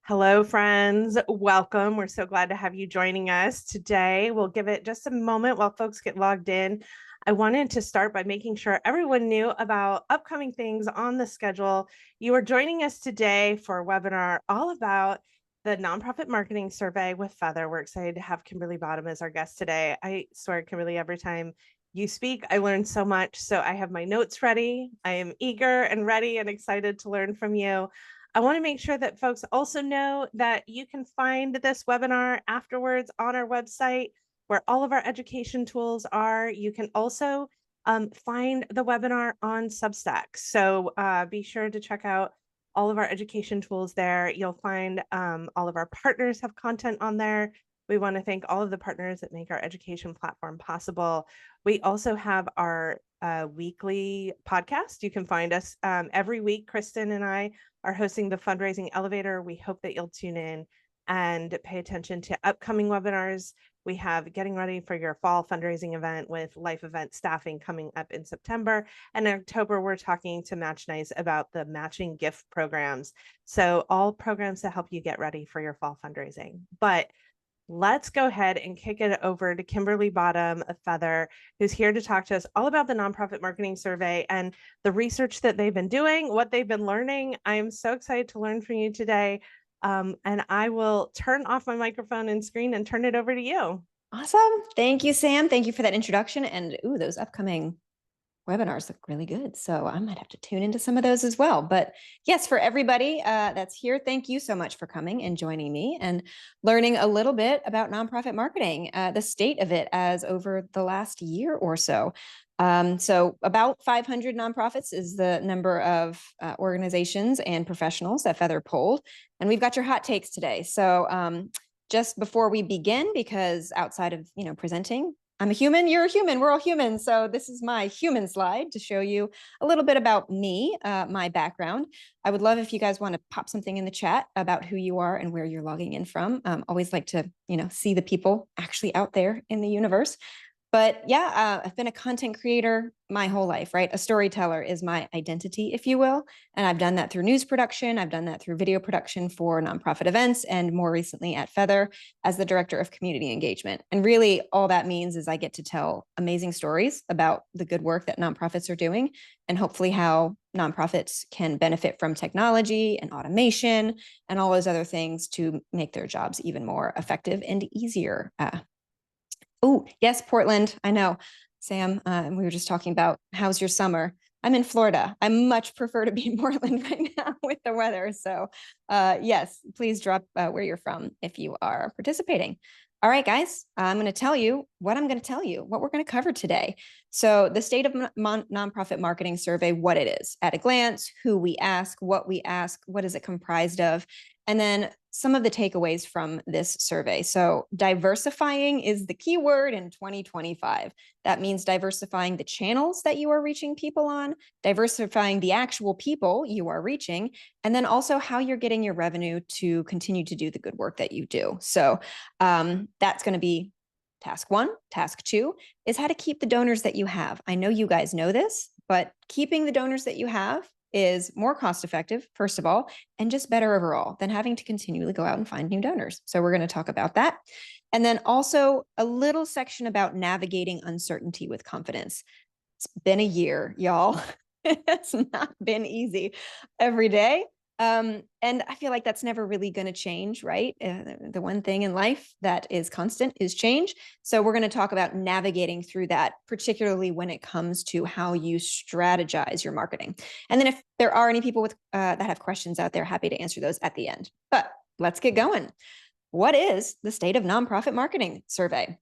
Hello, friends. Welcome. We're so glad to have you joining us today. We'll give it just a moment while folks get logged in. I wanted to start by making sure everyone knew about upcoming things on the schedule. You are joining us today for a webinar all about the Nonprofit Marketing Survey with Feathr. We're excited to have Kimberly Bottom as our guest today. I swear, Kimberly, every time you speak, I learn so much. So I have my notes ready. I am eager and ready and excited to learn from you. I want to make sure that folks also know that you can find this webinar afterwards on our website where all of our education tools are. You can also find the webinar on Substack. So be sure to check out all of our education tools there. You'll find all of our partners have content on there. We want to thank all of the partners that make our education platform possible. We also have our weekly podcast. You can find us every week. Kristen and I are hosting the Fundraising Elevator. We hope that you'll tune in and pay attention to upcoming webinars. We have Getting Ready for Your Fall Fundraising Event with Life Event Staffing coming up in September. And in October, we're talking to Match Nice about the matching gift programs. So all programs to help you get ready for your fall fundraising. But let's go ahead and kick it over to Kimberly Bottom of Feathr, who's here to talk to us all about the Nonprofit Marketing Survey and the research that they've been doing, what they've been learning. I am so excited to learn from you today. And I will turn off my microphone and screen and turn it over to you. Awesome. Thank you, Sam. Thank you for that introduction. And those upcoming webinars look really good. So I might have to tune into some of those as well. But yes, for everybody that's here, thank you so much for coming and joining me and learning a little bit about nonprofit marketing, the state of it as over the last year or so. So about 500 nonprofits is the number of organizations and professionals that Feathr polled. And we've got your hot takes today. So just before we begin, because outside of, presenting, I'm a human, you're a human, we're all human. So this is my human slide to show you a little bit about me, my background. I would love if you guys want to pop something in the chat about who you are and where you're logging in from. Always like to, see the people actually out there in the universe. But yeah, I've been a content creator my whole life, right? A storyteller is my identity, if you will. And I've done that through news production. I've done that through video production for nonprofit events, and more recently at Feathr as the director of community engagement. And really all that means is I get to tell amazing stories about the good work that nonprofits are doing, and hopefully how nonprofits can benefit from technology and automation and all those other things to make their jobs even more effective and easier. Oh, yes, Portland. I know, Sam. We were just talking about how's your summer. I'm in Florida. I much prefer to be in Portland right now with the weather. So yes, please drop where you're from if you are participating. All right, guys, I'm going to tell you what I'm going to tell you, what we're going to cover today. So the State of Nonprofit Marketing Survey, what it is at a glance, who we ask, what is it comprised of, and then some of the takeaways from this survey. So diversifying is the key word in 2025. That means diversifying the channels that you are reaching people on, diversifying the actual people you are reaching, and then also how you're getting your revenue to continue to do the good work that you do. So that's going to be task one. Task two is how to keep the donors that you have. I know you guys know this, but keeping the donors that you have is more cost effective, first of all, and just better overall than having to continually go out and find new donors. So we're going to talk about that. And then also a little section about navigating uncertainty with confidence. It's been a year, y'all. It's not been easy every day. And I feel like that's never really going to change, right? The one thing in life that is constant is change. So we're going to talk about navigating through that, particularly when it comes to how you strategize your marketing. And then if there are any people with that have questions out there, happy to answer those at the end. But let's get going. What is the State of Nonprofit Marketing Survey?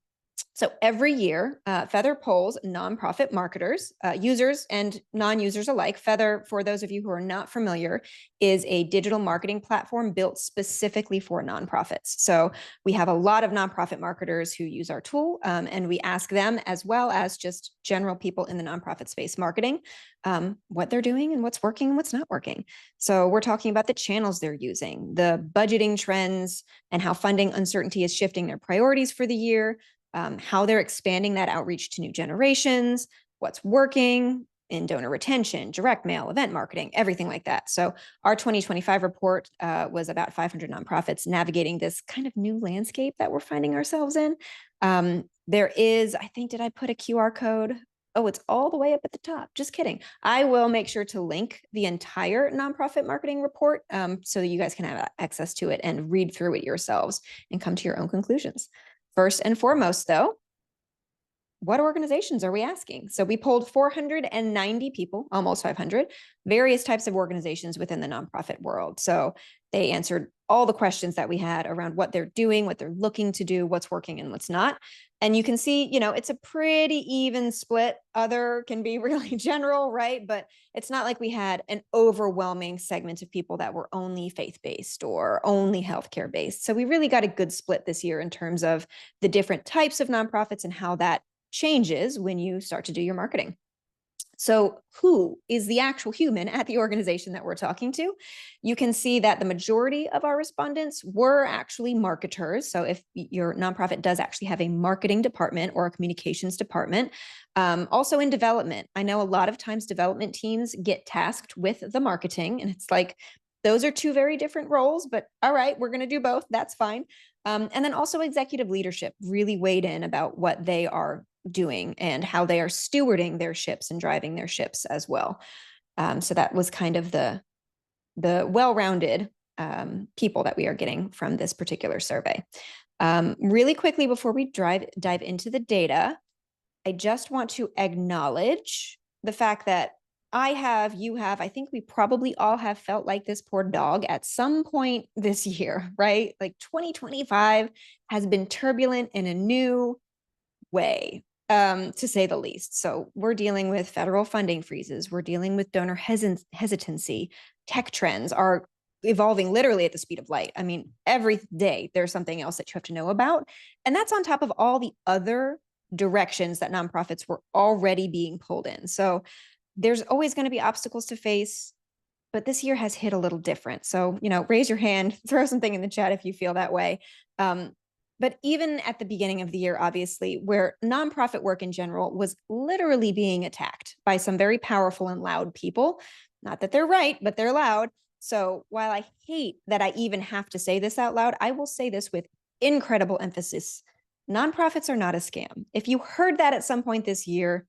So every year, Feathr polls nonprofit marketers, users and non-users alike. Feathr, for those of you who are not familiar, is a digital marketing platform built specifically for nonprofits. So we have a lot of nonprofit marketers who use our tool, and we ask them, as well as just general people in the nonprofit space marketing, what they're doing and what's working and what's not working. So we're talking about the channels they're using, the budgeting trends, and how funding uncertainty is shifting their priorities for the year. How they're expanding that outreach to new generations, what's working in donor retention, direct mail, event marketing, everything like that. So our 2025 report was about 500 nonprofits navigating this kind of new landscape that we're finding ourselves in. There is, I think, did I put a QR code? Oh, it's all the way up at the top. Just kidding. I will make sure to link the entire nonprofit marketing report so that you guys can have access to it and read through it yourselves and come to your own conclusions. First and foremost, though, what organizations are we asking? So we polled 490 people, almost 500, various types of organizations within the nonprofit world. So they answered all the questions that we had around what they're doing, what they're looking to do, what's working and what's not. And you can see, it's a pretty even split. Other can be really general, right? But it's not like we had an overwhelming segment of people that were only faith-based or only healthcare-based. So we really got a good split this year in terms of the different types of nonprofits and how that changes when you start to do your marketing. So who is the actual human at the organization that we're talking to? You can see that the majority of our respondents were actually marketers. So if your nonprofit does actually have a marketing department or a communications department, also in development, I know a lot of times development teams get tasked with the marketing, and it's like, those are two very different roles, but all right, we're going to do both. That's fine. And then also executive leadership really weighed in about what they are doing and how they are stewarding their ships and driving their ships as well. So that was kind of the well-rounded people that we are getting from this particular survey. Really quickly, before we dive into the data, I just want to acknowledge the fact that you have, I think we probably all have felt like this poor dog at some point this year, right? Like 2025 has been turbulent in a new way, to say the least. So we're dealing with federal funding freezes. We're dealing with donor hesitancy. Tech trends are evolving literally at the speed of light. I mean, every day there's something else that you have to know about. And that's on top of all the other directions that nonprofits were already being pulled in. So there's always going to be obstacles to face, but this year has hit a little different. So, raise your hand, throw something in the chat if you feel that way. But even at the beginning of the year, obviously, where nonprofit work in general was literally being attacked by some very powerful and loud people. Not that they're right, but they're loud. So while I hate that I even have to say this out loud, I will say this with incredible emphasis. Nonprofits are not a scam. If you heard that at some point this year,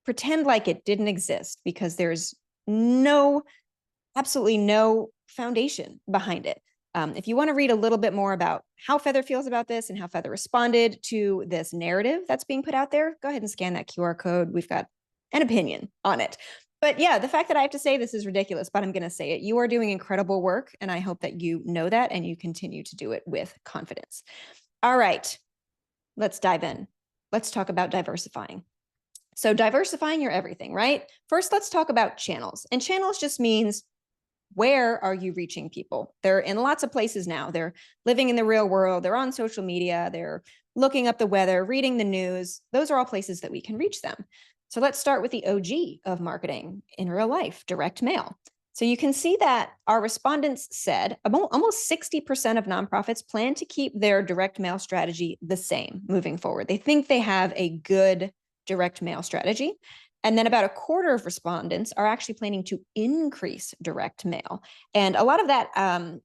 pretend like it didn't exist, because there's absolutely no foundation behind it. If you want to read a little bit more about how Feathr feels about this and how Feathr responded to this narrative that's being put out there, go ahead and scan that QR code. We've got an opinion on it. But yeah, the fact that I have to say this is ridiculous, but I'm going to say it. You are doing incredible work, and I hope that you know that and you continue to do it with confidence. All right, let's dive in. Let's talk about diversifying. So diversifying your everything, right? First, let's talk about channels. And channels just means, where are you reaching people? They're in lots of places now. They're living in the real world. They're on social media. They're looking up the weather, reading the news. Those are all places that we can reach them. So let's start with the OG of marketing in real life, direct mail. So you can see that our respondents said almost 60% of nonprofits plan to keep their direct mail strategy the same moving forward. They think they have a good direct mail strategy. And then about a quarter of respondents are actually planning to increase direct mail. And a lot of that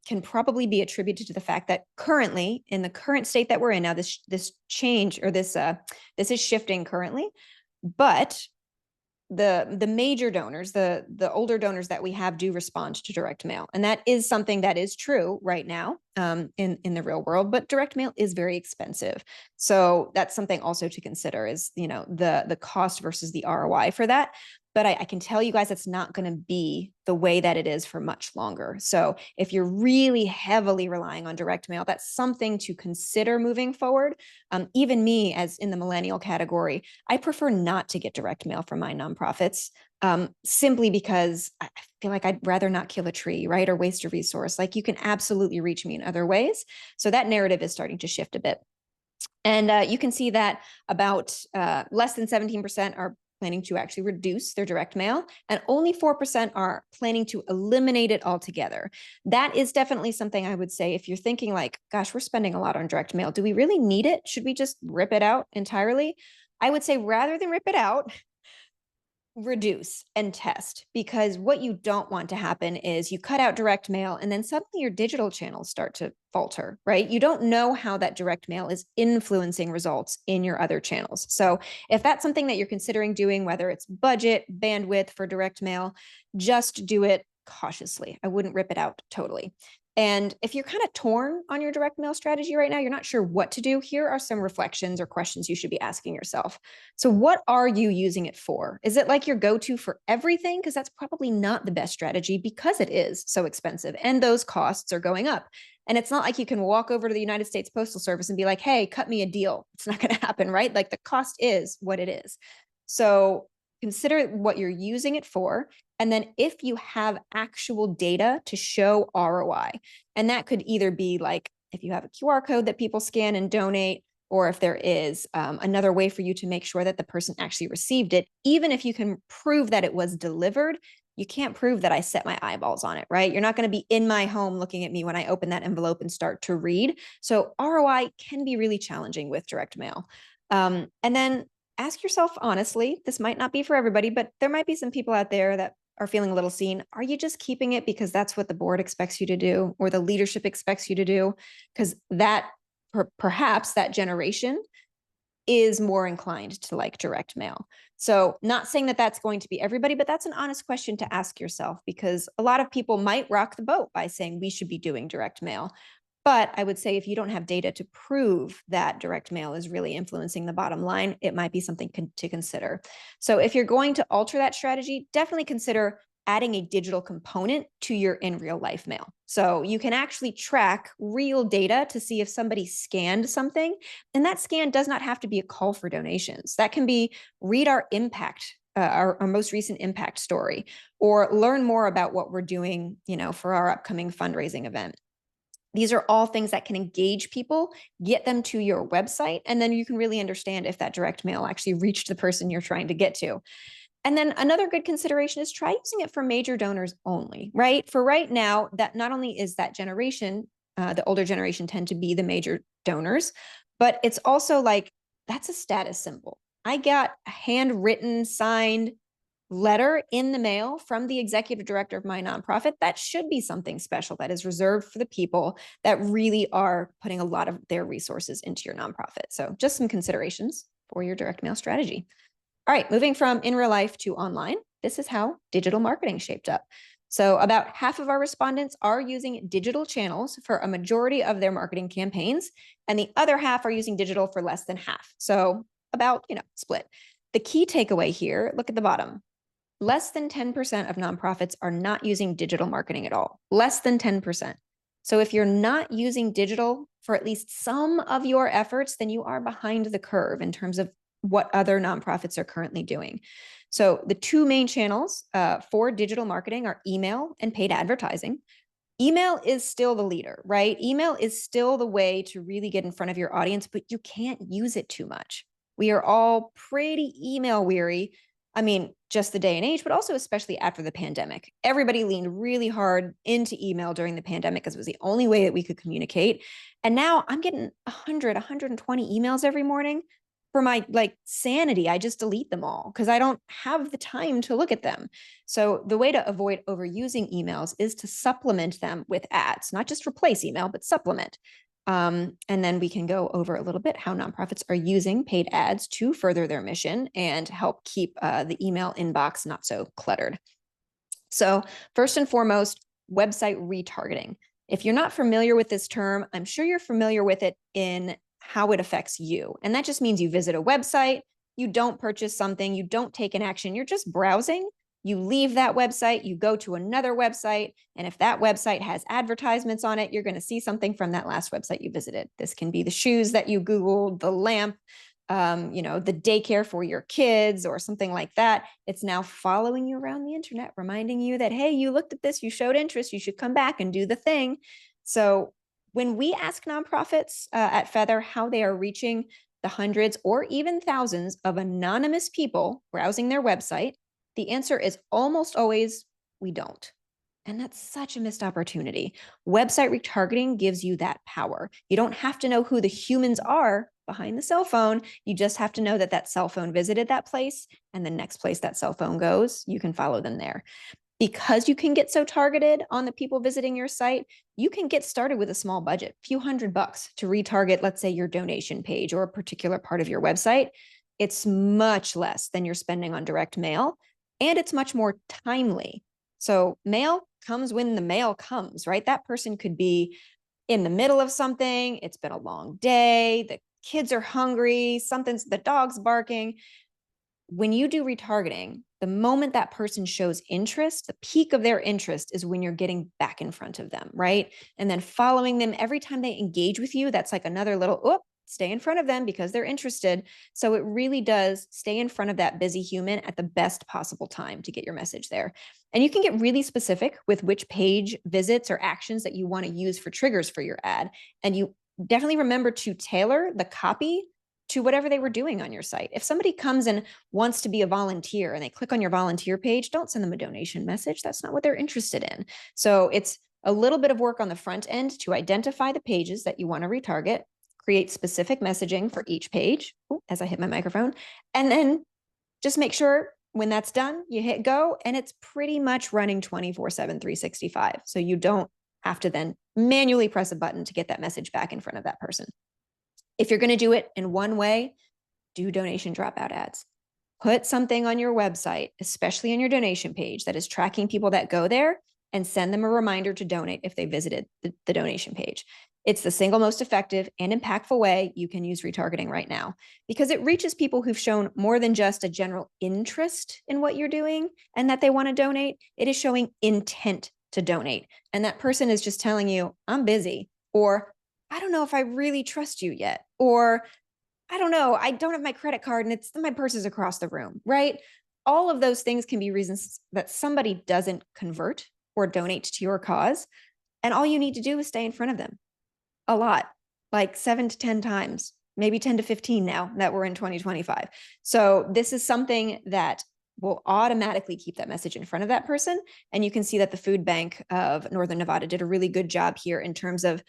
can probably be attributed to the fact that currently, in the current state that we're in now, this change, or this is shifting currently. But the major donors, the older donors that we have, do respond to direct mail. And that is something that is true right now in the real world, but direct mail is very expensive. So that's something also to consider, is, the cost versus the ROI for that. But I can tell you guys, it's not going to be the way that it is for much longer. So if you're really heavily relying on direct mail, that's something to consider moving forward. Even me, as in the millennial category, I prefer not to get direct mail from my nonprofits, simply because I feel like I'd rather not kill a tree, right? Or waste a resource. Like, you can absolutely reach me in other ways. So that narrative is starting to shift a bit. And you can see that about less than 17% are planning to actually reduce their direct mail, and only 4% are planning to eliminate it altogether. That is definitely something I would say, if you're thinking like, gosh, we're spending a lot on direct mail, do we really need it? Should we just rip it out entirely? I would say, rather than rip it out, reduce and test, because what you don't want to happen is you cut out direct mail and then suddenly your digital channels start to falter, right? You don't know how that direct mail is influencing results in your other channels. So if that's something that you're considering doing, whether it's budget, bandwidth for direct mail, just do it cautiously. I wouldn't rip it out totally. And if you're kind of torn on your direct mail strategy right now, you're not sure what to do, here are some reflections or questions you should be asking yourself. So what are you using it for? Is it like your go-to for everything? Because that's probably not the best strategy, because it is so expensive and those costs are going up. And it's not like you can walk over to the United States Postal Service and be like, hey, cut me a deal. It's not going to happen, right? Like the cost is what it is. So consider what you're using it for. And then if you have actual data to show ROI, and that could either be like if you have a QR code that people scan and donate, or if there is another way for you to make sure that the person actually received it, even if you can prove that it was delivered, you can't prove that I set my eyeballs on it, right? You're not going to be in my home looking at me when I open that envelope and start to read. So ROI can be really challenging with direct mail. And then ask yourself honestly, this might not be for everybody, but there might be some people out there that are feeling a little seen. Are you just keeping it because that's what the board expects you to do or the leadership expects you to do? Because that perhaps that generation is more inclined to like direct mail. So not saying that that's going to be everybody, but that's an honest question to ask yourself, because a lot of people might rock the boat by saying we should be doing direct mail. But I would say if you don't have data to prove that direct mail is really influencing the bottom line, it might be something to consider. So if you're going to alter that strategy, definitely consider adding a digital component to your in real life mail. So you can actually track real data to see if somebody scanned something. And that scan does not have to be a call for donations. That can be read our impact, our most recent impact story, or learn more about what we're doing, for our upcoming fundraising event. These are all things that can engage people, get them to your website, and then you can really understand if that direct mail actually reached the person you're trying to get to. And then another good consideration is try using it for major donors only, right? For right now, that not only is that generation, the older generation tend to be the major donors, but it's also like, that's a status symbol. I got a handwritten, signed letter in the mail from the executive director of my nonprofit. That should be something special that is reserved for the people that really are putting a lot of their resources into your nonprofit. So just some considerations for your direct mail strategy. All right, moving from in real life to online, this is how digital marketing shaped up. So about half of our respondents are using digital channels for a majority of their marketing campaigns, and the other half are using digital for less than half. So about, split. The key takeaway here, look at the bottom. Less than 10% of nonprofits are not using digital marketing at all. Less than 10%. So if you're not using digital for at least some of your efforts, then you are behind the curve in terms of what other nonprofits are currently doing. So the two main channels for digital marketing are email and paid advertising. Email is still the leader, right? Email is still the way to really get in front of your audience, but you can't use it too much. We are all pretty email weary. I mean, just the day and age, but also especially after the pandemic. Everybody leaned really hard into email during the pandemic because it was the only way that we could communicate. And now I'm getting 100, 120 emails every morning. For my sanity, I just delete them all because I don't have the time to look at them. So the way to avoid overusing emails is to supplement them with ads, not just replace email, but supplement. And then we can go over a little bit how nonprofits are using paid ads to further their mission and help keep the email inbox not so cluttered. So first and foremost, website retargeting. If you're not familiar with this term, I'm sure you're familiar with it in how it affects you. And that just means you visit a website, you don't purchase something, you don't take an action, you're just browsing. You leave that website, you go to another website, and if that website has advertisements on it, you're going to see something from that last website you visited. This can be the shoes that you Googled, the lamp, the daycare for your kids or something like that. It's now following you around the internet, reminding you that, hey, you looked at this, you showed interest, you should come back and do the thing. So when we ask nonprofits at Feathr how they are reaching the hundreds or even thousands of anonymous people browsing their website, the answer is almost always, we don't. And that's such a missed opportunity. Website retargeting gives you that power. You don't have to know who the humans are behind the cell phone. You just have to know that that cell phone visited that place, and the next place that cell phone goes, you can follow them there. Because you can get so targeted on the people visiting your site, you can get started with a small budget, a few $100 to retarget, let's say, your donation page or a particular part of your website. It's much less than you're spending on direct mail, and it's much more timely. So mail comes when the mail comes, right? That person could be in the middle of something. It's been a long day. The kids are hungry. The dog's barking. When you do retargeting, the moment that person shows interest, the peak of their interest is when you're getting back in front of them, right? And then following them every time they engage with you, that's like another little, stay in front of them because they're interested. So it really does stay in front of that busy human at the best possible time to get your message there. And you can get really specific with which page visits or actions that you want to use for triggers for your ad. And you definitely remember to tailor the copy to whatever they were doing on your site. If somebody comes and wants to be a volunteer and they click on your volunteer page, don't send them a donation message. That's not what they're interested in. So it's a little bit of work on the front end to identify the pages that you want to retarget, create specific messaging for each page. As I hit my microphone, and then just make sure when that's done, you hit go, and it's pretty much running 24/7, 365. So you don't have to then manually press a button to get that message back in front of that person. If you're going to do it in one way, do donation dropout ads. Put something on your website, especially on your donation page, that is tracking people that go there, and send them a reminder to donate if they visited the donation page. It's the single most effective and impactful way you can use retargeting right now, because it reaches people who've shown more than just a general interest in what you're doing and that they want to donate. It is showing intent to donate. And that person is just telling you, I'm busy, or I don't know if I really trust you yet, or I don't know, I don't have my credit card and my purse is across the room, right? All of those things can be reasons that somebody doesn't convert or donate to your cause. And all you need to do is stay in front of them a lot, like 7 to 10 times, maybe 10 to 15 now that we're in 2025. So this is something that will automatically keep that message in front of that person. And you can see that the Food Bank of Northern Nevada did a really good job here in terms of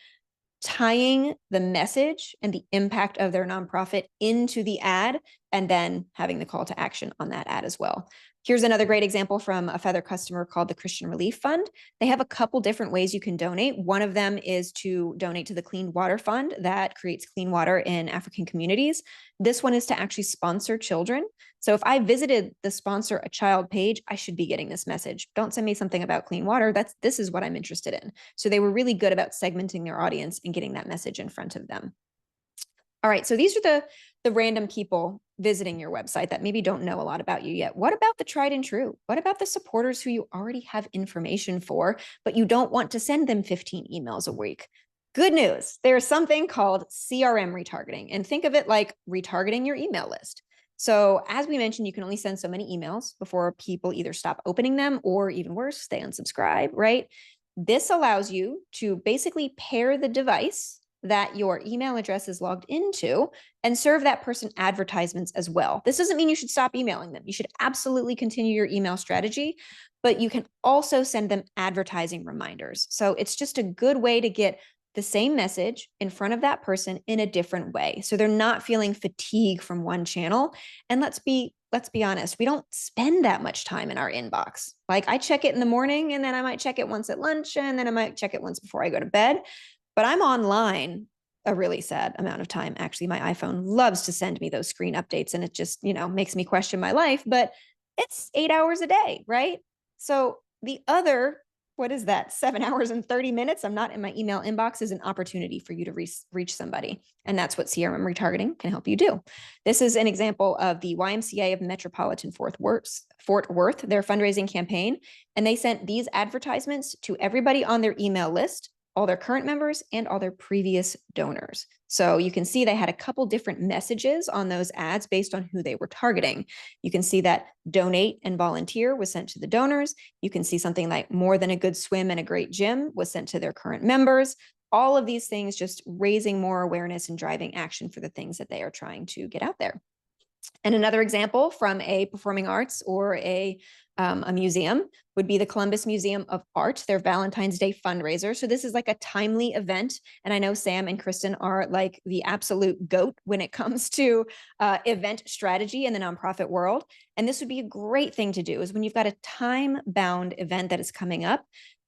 tying the message and the impact of their nonprofit into the ad, and then having the call to action on that ad as well. Here's another great example from a Feathr customer called the Christian Relief Fund. They have a couple different ways you can donate. One of them is to donate to the Clean Water Fund that creates clean water in African communities. This one is to actually sponsor children. So if I visited the sponsor a child page, I should be getting this message. Don't send me something about clean water. This is what I'm interested in. So they were really good about segmenting their audience and getting that message in front of them. All right, so these are the random people visiting your website that maybe don't know a lot about you yet. What about the tried and true? What about the supporters who you already have information for, but you don't want to send them 15 emails a week? Good news, there's something called CRM retargeting, and think of it like retargeting your email list. So as we mentioned, you can only send so many emails before people either stop opening them or, even worse, they unsubscribe, right? This allows you to basically pair the device that your email address is logged into and serve that person advertisements as well. This doesn't mean you should stop emailing them. You should absolutely continue your email strategy, but you can also send them advertising reminders. So it's just a good way to get the same message in front of that person in a different way, so they're not feeling fatigue from one channel. And let's be honest, we don't spend that much time in our inbox. Like, I check it in the morning, and then I might check it once at lunch, and then I might check it once before I go to bed. But I'm online a really sad amount of time. Actually, my iPhone loves to send me those screen updates, and it just, makes me question my life, but it's 8 hours a day, right? So the other, what is that, 7 hours and 30 minutes I'm not in my email inbox is an opportunity for you to reach somebody. And that's what CRM retargeting can help you do. This is an example of the YMCA of Metropolitan Fort Worth, their fundraising campaign. And they sent these advertisements to everybody on their email list, all their current members and all their previous donors. So you can see they had a couple different messages on those ads based on who they were targeting. You can see that donate and volunteer was sent to the donors. You can see something like more than a good swim and a great gym was sent to their current members. All of these things just raising more awareness and driving action for the things that they are trying to get out there. And another example from a performing arts or a museum would be the Columbus Museum of Art, their Valentine's Day fundraiser. So this is like a timely event. And I know Sam and Kristen are like the absolute GOAT when it comes to event strategy in the nonprofit world. And this would be a great thing to do is when you've got a time-bound event that is coming up,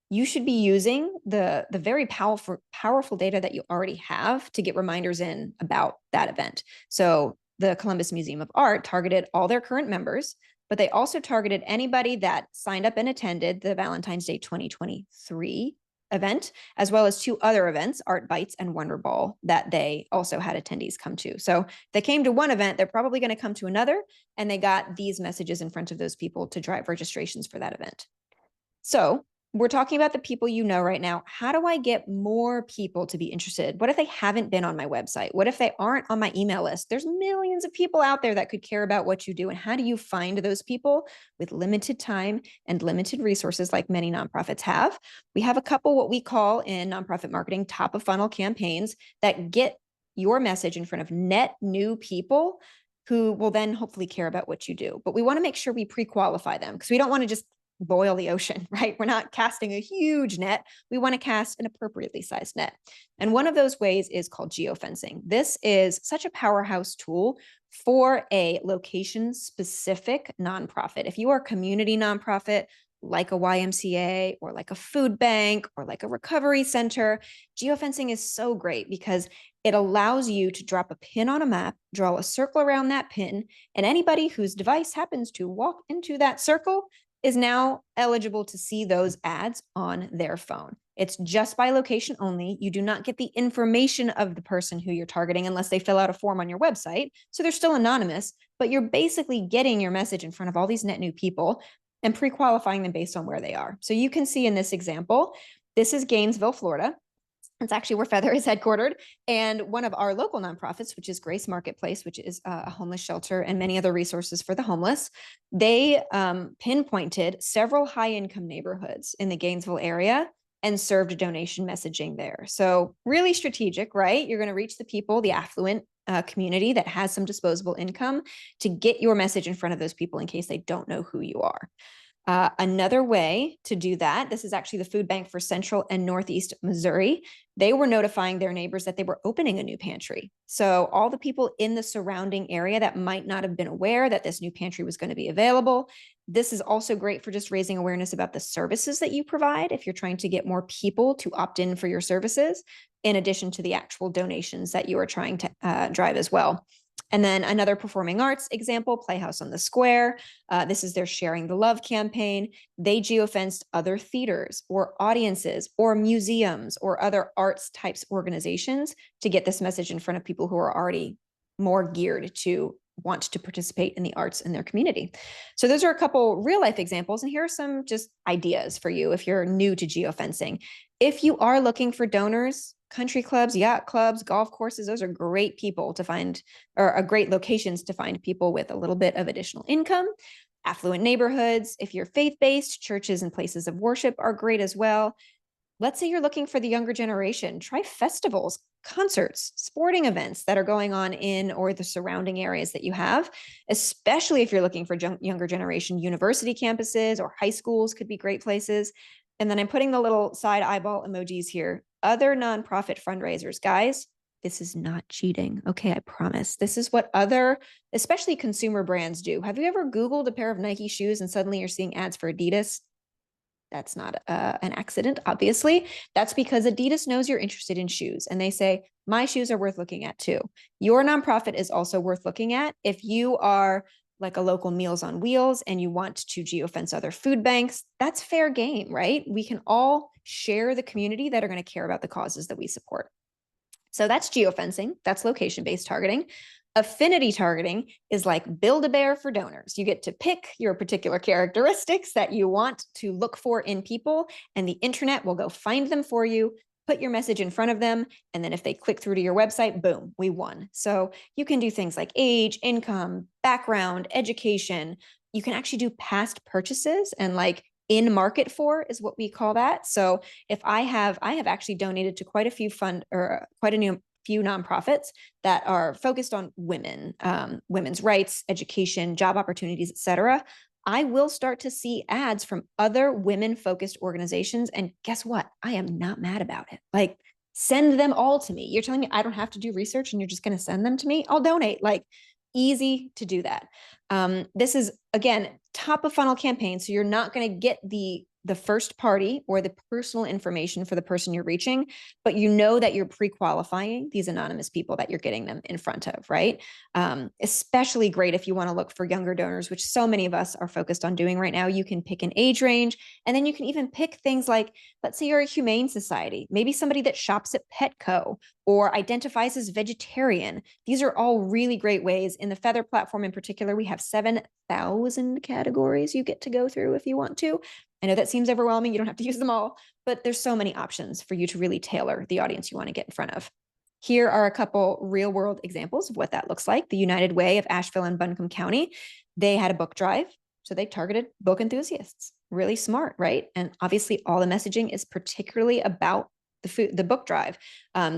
you should be using the very powerful data that you already have to get reminders in about that event. So the Columbus Museum of Art targeted all their current members, but they also targeted anybody that signed up and attended the Valentine's Day 2023 event, as well as two other events, Art Bites and Wonder Ball, that they also had attendees come to. So they came to one event, they're probably going to come to another, and they got these messages in front of those people to drive registrations for that event. So we're talking about the people you know right now. How do I get more people to be interested? What if they haven't been on my website? What if they aren't on my email list? There's millions of people out there that could care about what you do. And how do you find those people with limited time and limited resources like many nonprofits have? We have a couple what we call in nonprofit marketing top of funnel campaigns that get your message in front of net new people who will then hopefully care about what you do. But we want to make sure we pre-qualify them because we don't want to just boil the ocean, right? We're not casting a huge net. We want to cast an appropriately sized net. And one of those ways is called geofencing. This is such a powerhouse tool for a location specific nonprofit. If you are a community nonprofit, like a YMCA or like a food bank or like a recovery center, geofencing is so great because it allows you to drop a pin on a map, draw a circle around that pin, and anybody whose device happens to walk into that circle is now eligible to see those ads on their phone. It's just by location only. You do not get the information of the person who you're targeting unless they fill out a form on your website. So they're still anonymous, but you're basically getting your message in front of all these net new people and pre-qualifying them based on where they are. So you can see in this example, this is Gainesville, Florida. It's actually where Feathr is headquartered. And one of our local nonprofits, which is Grace Marketplace, which is a homeless shelter and many other resources for the homeless, they pinpointed several high-income neighborhoods in the Gainesville area and served donation messaging there. So really strategic, right? You're going to reach the people, the affluent community that has some disposable income to get your message in front of those people in case they don't know who you are. Another way to do that, this is actually the food bank for Central and Northeast Missouri. They were notifying their neighbors that they were opening a new pantry. So all the people in the surrounding area that might not have been aware that this new pantry was going to be available. This is also great for just raising awareness about the services that you provide if you're trying to get more people to opt in for your services, in addition to the actual donations that you are trying to drive as well. And then another performing arts example, Playhouse on the Square. This is their Sharing the Love campaign. They geofenced other theaters or audiences or museums or other arts types organizations to get this message in front of people who are already more geared to want to participate in the arts in their community. So those are a couple real life examples. And here are some just ideas for you if you're new to geofencing. If you are looking for donors, country clubs, yacht clubs, golf courses, those are great people to find, or great locations to find people with a little bit of additional income. Affluent neighborhoods, if you're faith-based, churches and places of worship are great as well. Let's say you're looking for the younger generation, try festivals, concerts, sporting events that are going on in or the surrounding areas that you have, especially if you're looking for younger generation. University campuses or high schools could be great places. And then I'm putting the little side eyeball emojis here. Other nonprofit fundraisers, guys, this is not cheating. Okay, I promise. This is what other, especially consumer brands do. Have you ever Googled a pair of Nike shoes and suddenly you're seeing ads for Adidas? That's not an accident, obviously. That's because Adidas knows you're interested in shoes and they say, my shoes are worth looking at too. Your nonprofit is also worth looking at. If you are like a local Meals on Wheels and you want to geofence other food banks, that's fair game, right? We can all share the community that are going to care about the causes that we support. So that's geofencing. That's location-based targeting. Affinity targeting is like Build-A-Bear for donors. You get to pick your particular characteristics that you want to look for in people, and the internet will go find them for you, put your message in front of them, and then if they click through to your website, boom, we won. So you can do things like age, income, background, education. You can actually do past purchases and like in market for is what we call that. So if I have actually donated to quite a few nonprofits that are focused on women, women's rights, education, job opportunities, et cetera, I will start to see ads from other women-focused organizations. And guess what? I am not mad about it. Like, send them all to me. You're telling me I don't have to do research and you're just going to send them to me? I'll donate. Like, easy to do that. This is, again, top of funnel campaign. So you're not going to get the first party or the personal information for the person you're reaching, but you know that you're pre-qualifying these anonymous people that you're getting them in front of, right? Especially great if you want to look for younger donors, which so many of us are focused on doing right now. You can pick an age range, and then you can even pick things like, let's say you're a humane society, maybe somebody that shops at Petco or identifies as vegetarian. These are all really great ways. In the Feathr platform in particular, we have 7,000 categories you get to go through if you want to. I know that seems overwhelming. You don't have to use them all, but there's so many options for you to really tailor the audience you want to get in front of. Here are a couple real world examples of what that looks like. The United Way of Asheville and Buncombe County, they had a book drive. So they targeted book enthusiasts. Really smart, right? And obviously all the messaging is particularly about the book drive.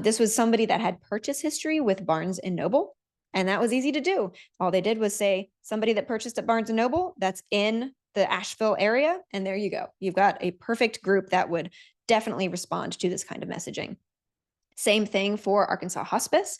This was somebody that had purchase history with Barnes and Noble, and that was easy to do. All they did was say, somebody that purchased at Barnes and Noble that's in the Asheville area, and there you go. You've got a perfect group that would definitely respond to this kind of messaging. Same thing for Arkansas Hospice.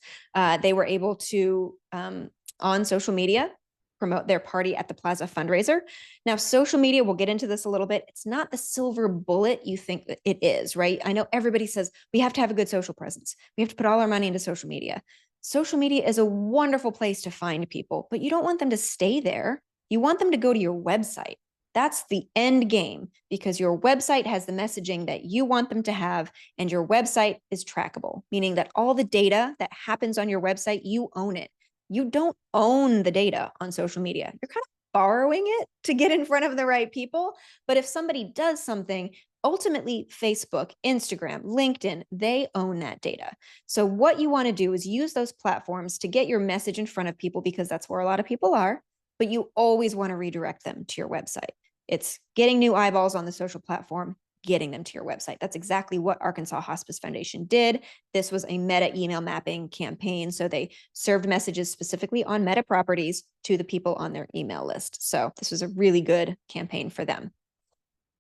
They were able to, on social media, promote their Party at the Plaza fundraiser. Now, social media, we'll get into this a little bit. It's not the silver bullet you think that it is, right? I know everybody says we have to have a good social presence. We have to put all our money into social media. Social media is a wonderful place to find people, but you don't want them to stay there. You want them to go to your website. That's the end game, because your website has the messaging that you want them to have, and your website is trackable, meaning that all the data that happens on your website, you own it. You don't own the data on social media. You're kind of borrowing it to get in front of the right people. But if somebody does something, ultimately Facebook, Instagram, LinkedIn, they own that data. So what you want to do is use those platforms to get your message in front of people, because that's where a lot of people are, but you always want to redirect them to your website. It's getting new eyeballs on the social platform, getting them to your website. That's exactly what Arkansas Hospice Foundation did. This was a meta email mapping campaign. So they served messages specifically on meta properties to the people on their email list. So this was a really good campaign for them.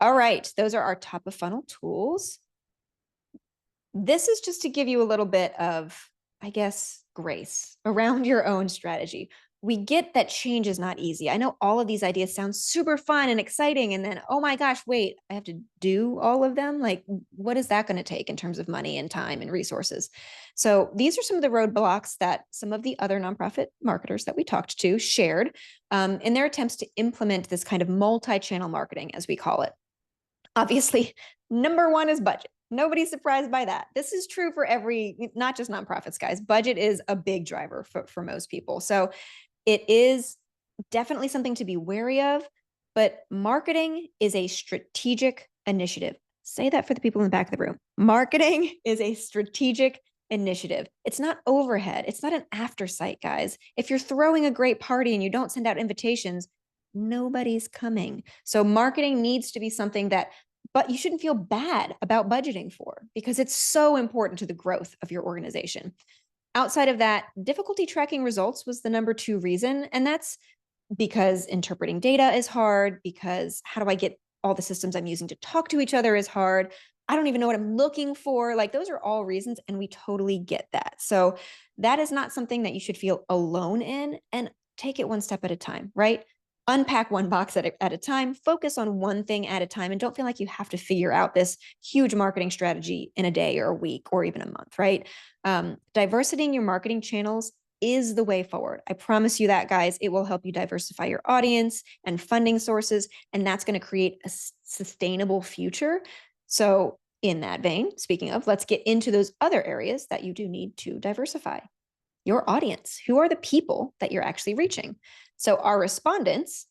All right, those are our top of funnel tools. This is just to give you a little bit of, I guess, grace around your own strategy. We get that change is not easy. I know all of these ideas sound super fun and exciting. And then, oh my gosh, wait, I have to do all of them? Like, what is that going to take in terms of money and time and resources? So these are some of the roadblocks that some of the other nonprofit marketers that we talked to shared in their attempts to implement this kind of multi-channel marketing, as we call it. Obviously, number one is budget. Nobody's surprised by that. This is true for not just nonprofits, guys. Budget is a big driver for most people. So it is definitely something to be wary of, but marketing is a strategic initiative. Say that for the people in the back of the room. Marketing is a strategic initiative. It's not overhead. It's not an aftersight, guys. If you're throwing a great party and you don't send out invitations, nobody's coming. So marketing needs to be something but you shouldn't feel bad about budgeting for, because it's so important to the growth of your organization. Outside of that, difficulty tracking results was the number 2 reason. And that's because interpreting data is hard, because how do I get all the systems I'm using to talk to each other is hard. I don't even know what I'm looking for. Like, those are all reasons, and we totally get that. So that is not something that you should feel alone in, and take it one step at a time, right? Unpack one box at a time, focus on one thing at a time, and don't feel like you have to figure out this huge marketing strategy in a day or a week or even a month, right? Diversity in your marketing channels is the way forward. I promise you that, guys. It will help you diversify your audience and funding sources, and that's going to create a sustainable future. So in that vein, speaking of, let's get into those other areas that you do need to diversify. Your audience. Who are the people that you're actually reaching? So our respondents,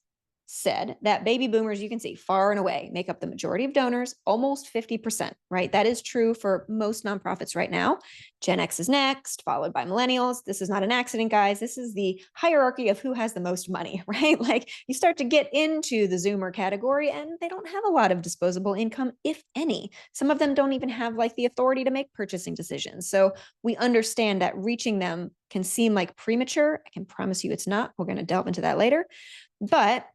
said that baby boomers, you can see far and away, make up the majority of donors, almost 50%, right? That is true for most nonprofits right now. Gen X is next, followed by millennials. This is not an accident, guys. This is the hierarchy of who has the most money, right? Like you start to get into the Zoomer category and they don't have a lot of disposable income, if any. Some of them don't even have like the authority to make purchasing decisions. So we understand that reaching them can seem like premature. I can promise you it's not. We're going to delve into that later. But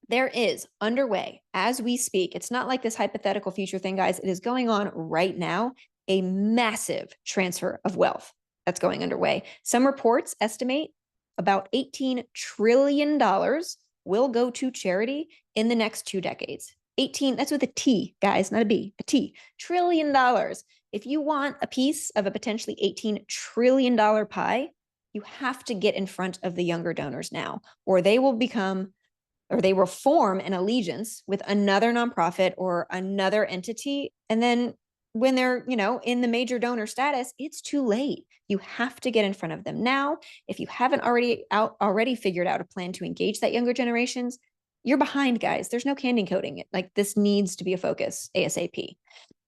there is underway as we speak. It's not like this hypothetical future thing, guys. It is going on right now, a massive transfer of wealth that's going underway. Some reports estimate about $18 trillion will go to charity in the next 2 decades. 18, that's with a T, guys, not a B, a T, trillion dollars. If you want a piece of a potentially $18 trillion pie, you have to get in front of the younger donors now, or they will form an allegiance with another nonprofit or another entity. And then when they're, in the major donor status, it's too late. You have to get in front of them now. If you haven't already figured out a plan to engage that younger generations, you're behind, guys. There's no candy coating it. Like this needs to be a focus ASAP.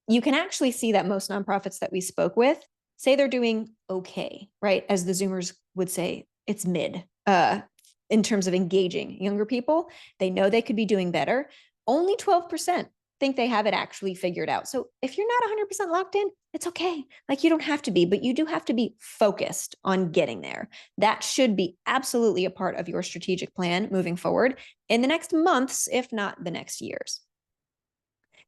You can actually see that most nonprofits that we spoke with say they're doing okay, right? As the Zoomers would say, it's mid. In terms of engaging younger people, they know they could be doing better. Only 12% think they have it actually figured out. So if you're not 100% locked in, it's okay. Like you don't have to be, but you do have to be focused on getting there. That should be absolutely a part of your strategic plan moving forward in the next months, if not the next years.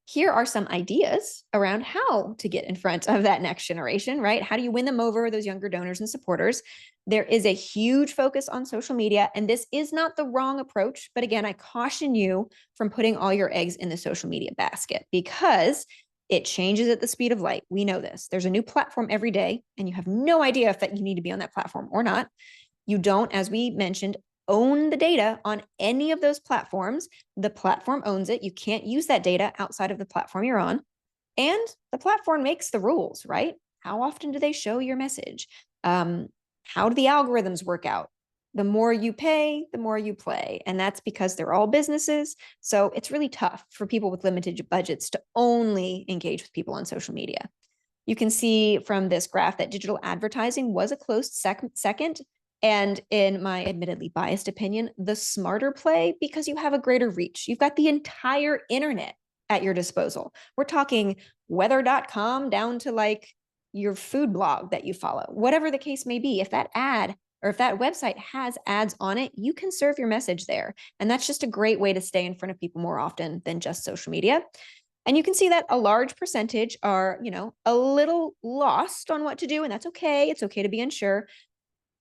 Here are some ideas around how to get in front of that next generation, right? How do you win them over, those younger donors and supporters? There is a huge focus on social media, and this is not the wrong approach. But again, I caution you from putting all your eggs in the social media basket because it changes at the speed of light. We know this. There's a new platform every day, and you have no idea if that you need to be on that platform or not. You don't, as we mentioned, own the data on any of those platforms. The platform owns it. You can't use that data outside of the platform you're on. And the platform makes the rules, right? How often do they show your message? How do the algorithms work out? The more you pay, the more you play. And that's because they're all businesses. So it's really tough for people with limited budgets to only engage with people on social media. You can see from this graph that digital advertising was a close second. And in my admittedly biased opinion, the smarter play because you have a greater reach. You've got the entire internet at your disposal. We're talking weather.com down to like your food blog that you follow, whatever the case may be. If that ad or if that website has ads on it, you can serve your message there. And that's just a great way to stay in front of people more often than just social media. And you can see that a large percentage are, a little lost on what to do. And that's okay. It's okay to be unsure.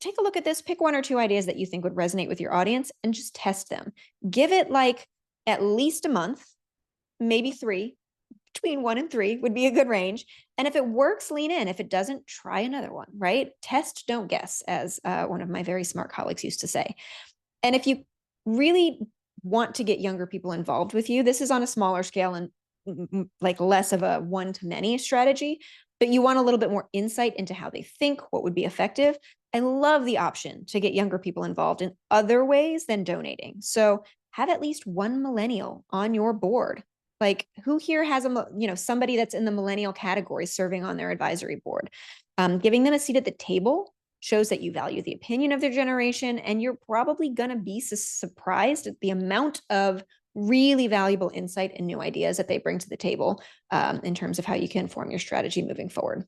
Take a look at this, pick 1 or 2 ideas that you think would resonate with your audience and just test them. Give it like at least a month, maybe 3, between 1 and 3 would be a good range. And if it works, lean in. If it doesn't, try another one, right? Test, don't guess, as one of my very smart colleagues used to say. And if you really want to get younger people involved with you, this is on a smaller scale and like less of a one-to-many strategy, but you want a little bit more insight into how they think, what would be effective. I love the option to get younger people involved in other ways than donating. So have at least one millennial on your board. Like who here has somebody that's in the millennial category serving on their advisory board? Giving them a seat at the table shows that you value the opinion of their generation, and you're probably going to be surprised at the amount of really valuable insight and new ideas that they bring to the table in terms of how you can form your strategy moving forward.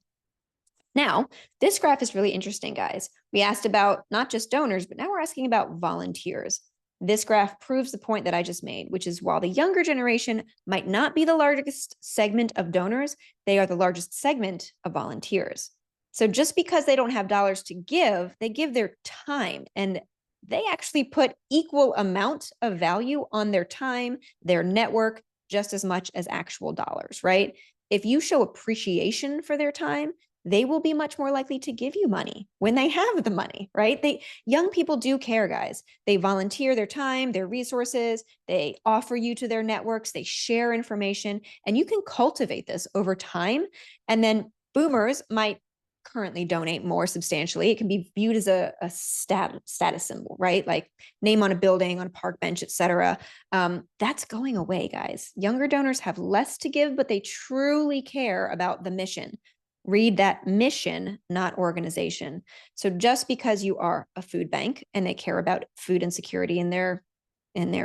Now, this graph is really interesting, guys. We asked about not just donors, but now we're asking about volunteers. This graph proves the point that I just made, which is while the younger generation might not be the largest segment of donors, they are the largest segment of volunteers. So just because they don't have dollars to give, they give their time, and they actually put equal amount of value on their time, their network, just as much as actual dollars, right? If you show appreciation for their time, they will be much more likely to give you money when they have the money, right? Young people do care, guys. They volunteer their time, their resources, they offer you to their networks, they share information, and you can cultivate this over time. And then boomers might currently donate more substantially. It can be viewed as a status symbol, right? Like name on a building, on a park bench, etc. That's going away, guys. Younger donors have less to give, but they truly care about the mission. Read that: mission, not organization. So just because you are a food bank and they care about food insecurity in their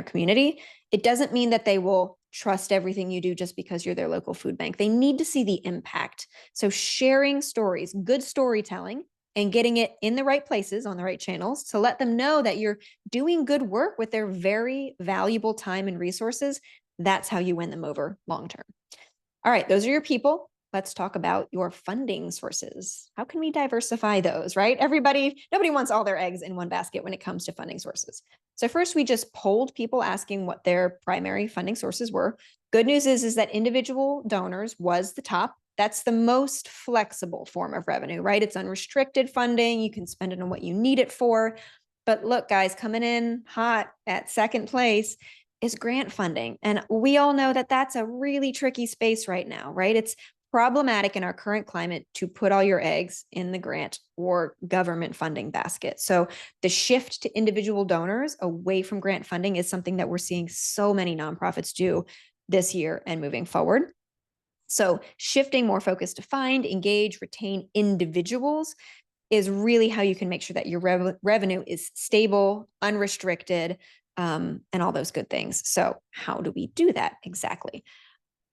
community, it doesn't mean that they will trust everything you do just because you're their local food bank. They need to see the impact. So sharing stories, good storytelling, and getting it in the right places on the right channels to let them know that you're doing good work with their very valuable time and resources. That's how you win them over long term. All right, those are your people. Let's talk about your funding sources. How can we diversify those, right? Nobody wants all their eggs in one basket when it comes to funding sources. So first, we just polled people asking what their primary funding sources were. Good news is that individual donors was the top. That's the most flexible form of revenue, right? It's unrestricted funding. You can spend it on what you need it for. But look, guys, coming in hot at second place is grant funding. And we all know that that's a really tricky space right now, right? It's problematic in our current climate to put all your eggs in the grant or government funding basket. So the shift to individual donors away from grant funding is something that we're seeing so many nonprofits do this year and moving forward. So shifting more focus to find, engage, retain individuals is really how you can make sure that your revenue is stable, unrestricted, and all those good things. So how do we do that exactly?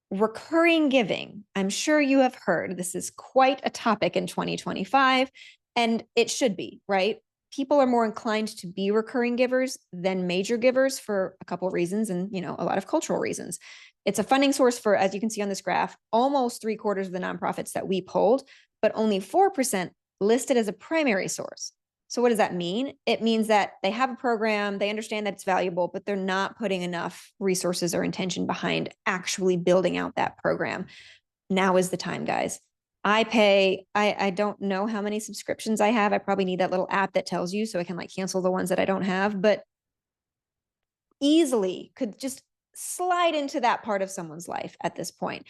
Recurring giving. I'm sure you have heard this is quite a topic in 2025, and it should be, right? People are more inclined to be recurring givers than major givers for a couple of reasons, and a lot of cultural reasons. It's a funding source for, as you can see on this graph, almost 3/4 of the nonprofits that we polled, but only 4% listed as a primary source. So what does that mean? It means that they have a program, they understand that it's valuable, but they're not putting enough resources or intention behind actually building out that program. Now is the time, guys. I don't know how many subscriptions I have. I probably need that little app that tells you so I can cancel the ones that I don't have, but easily could just slide into that part of someone's life at this point.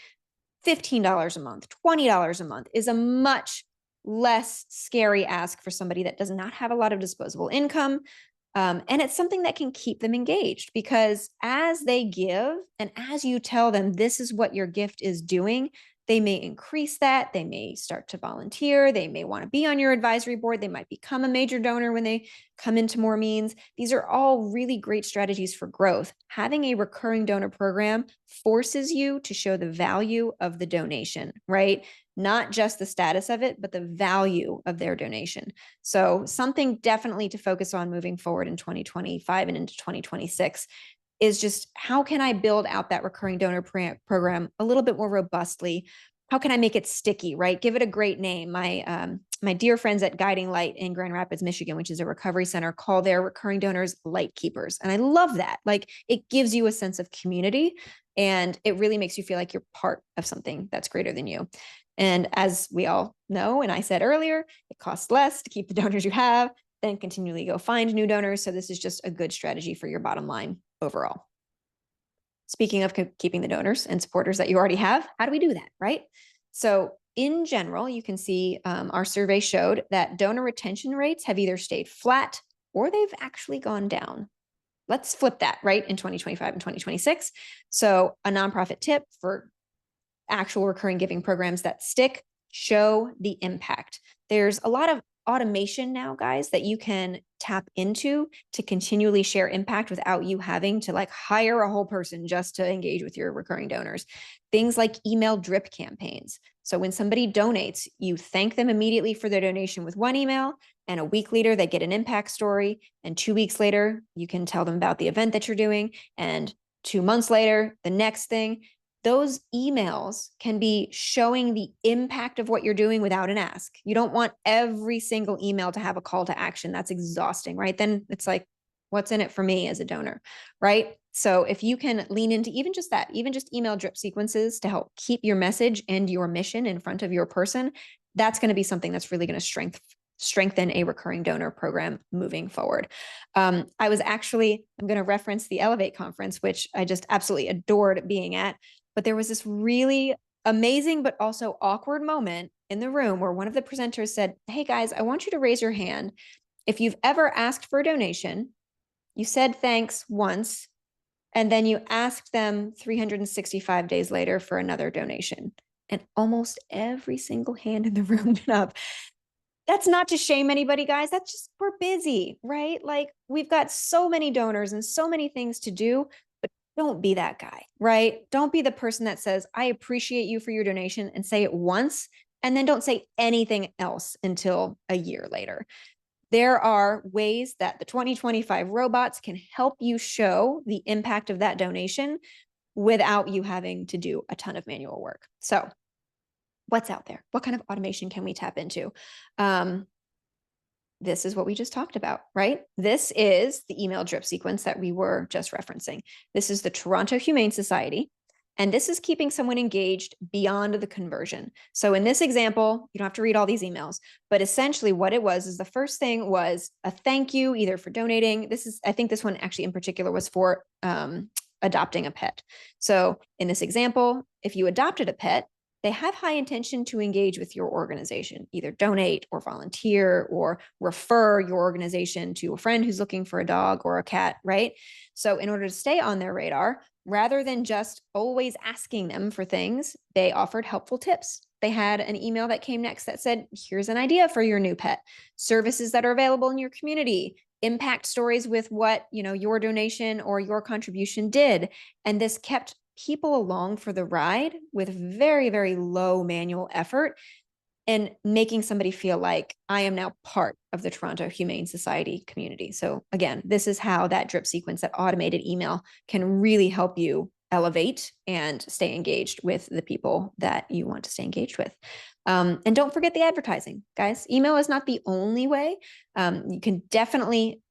$15 a month, $20 a month is a much less scary ask for somebody that does not have a lot of disposable income. And it's something that can keep them engaged, because as they give and as you tell them this is what your gift is doing, they may increase that. They may start to volunteer. They may want to be on your advisory board. They might become a major donor when they come into more means. These are all really great strategies for growth. Having a recurring donor program forces you to show the value of the donation, right? Not just the status of it, but the value of their donation. So something definitely to focus on moving forward in 2025 and into 2026 is just, how can I build out that recurring donor program a little bit more robustly? How can I make it sticky, right? Give it a great name. My dear friends at Guiding Light in Grand Rapids, Michigan, which is a recovery center, call their recurring donors light keepers. And I love that. It gives you a sense of community, and it really makes you feel like you're part of something that's greater than you. And as we all know, and I said earlier, it costs less to keep the donors you have than continually go find new donors. So this is just a good strategy for your bottom line overall. Speaking of keeping the donors and supporters that you already have, how do we do that, right? So in general, you can see our survey showed that donor retention rates have either stayed flat or they've actually gone down. Let's flip that, right, in 2025 and 2026. So a nonprofit tip for actual recurring giving programs that stick: show the impact. There's a lot of automation now, guys, that you can tap into to continually share impact without you having to hire a whole person just to engage with your recurring donors. Things like email drip campaigns. So when somebody donates, you thank them immediately for their donation with one email, and a week later they get an impact story, and 2 weeks later you can tell them about the event that you're doing, and 2 months later the next thing. Those emails can be showing the impact of what you're doing without an ask. You don't want every single email to have a call to action. That's exhausting, right? Then it's what's in it for me as a donor, right? So if you can lean into even just that, even just email drip sequences to help keep your message and your mission in front of your person, that's going to be something that's really going to strengthen a recurring donor program moving forward. I'm going to reference the Elevate conference, which I just absolutely adored being at. But there was this really amazing, but also awkward moment in the room where one of the presenters said, "Hey guys, I want you to raise your hand if you've ever asked for a donation, you said thanks once, and then you asked them 365 days later for another donation." And almost every single hand in the room went up. That's not to shame anybody, guys. That's just, we're busy, right? Like, we've got so many donors and so many things to do, but don't be that guy, right? Don't be the person that says, "I appreciate you for your donation," and say it once, and then don't say anything else until a year later. There are ways that the 2025 robots can help you show the impact of that donation without you having to do a ton of manual work. So what's out there? What kind of automation can we tap into? This is what we just talked about, right? This is the email drip sequence that we were just referencing. This is the Toronto Humane Society, and this is keeping someone engaged beyond the conversion. So in this example, you don't have to read all these emails, but essentially what it was is the first thing was a thank you, either for donating. I think this one actually in particular was for adopting a pet. So in this example, if you adopted a pet, they have high intention to engage with your organization, either donate or volunteer or refer your organization to a friend who's looking for a dog or a cat, right? So in order to stay on their radar, rather than just always asking them for things, they offered helpful tips. They had an email that came next that said, "Here's an idea for your new pet, services that are available in your community, impact stories with what, your donation or your contribution did." And this kept people along for the ride with very, very low manual effort, and making somebody feel like, I am now part of the Toronto Humane Society community. So again, this is how that drip sequence, that automated email, can really help you elevate and stay engaged with the people that you want to stay engaged with. And don't forget the advertising, guys. Email is not the only way. You can definitely